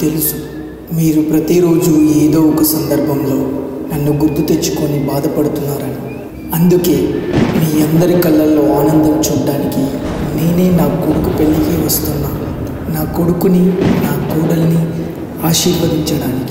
తెలుసు మీరు ప్రతిరోజు ఏదో ఒక సందర్భంలో నన్ను గుర్తు తెచ్చుకొని బాధపడుతున్నారని. అందుకే మీ అందరి కళ్ళల్లో ఆనందం చూడడానికి నేనే నా కొడుకు పెళ్ళికి వస్తున్నా. నా కొడుకుని, నా కోడల్ని ఆశీర్వదించడానికి.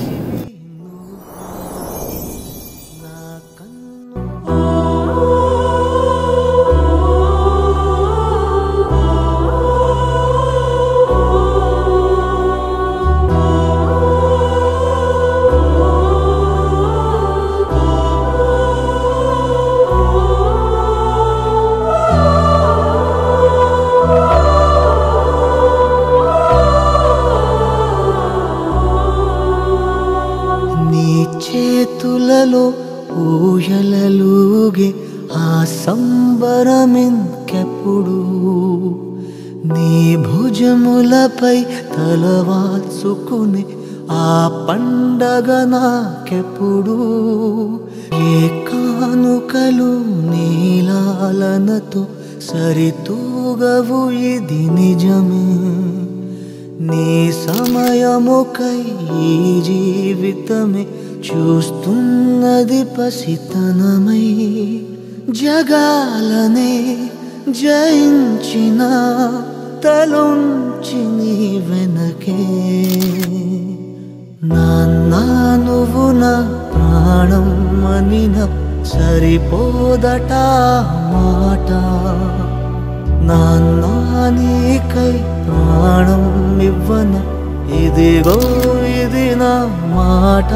చేతులలో ఊయలలుగే ఆ సంబరమెంకెప్పుడు, నీ భుజములపై తలవాల్చుకునే ఆ పండగ నాకెప్పుడు. ఏ కానుకలు నీలాలనతో సరితూగవు, ఇది నిజమే. నీ సమయముకై ఈ జీవితమే చూస్తున్నది పసితనమై. జగాలనే జయించిన తలొంచి నీ వెనకే. నాన్నా నువ్వు నా ప్రాణం అనిన సరిపోదట మాట. నాన్నా నీకై ప్రాణం ఇవ్వన, ఇదిగో ఇది నా మాట.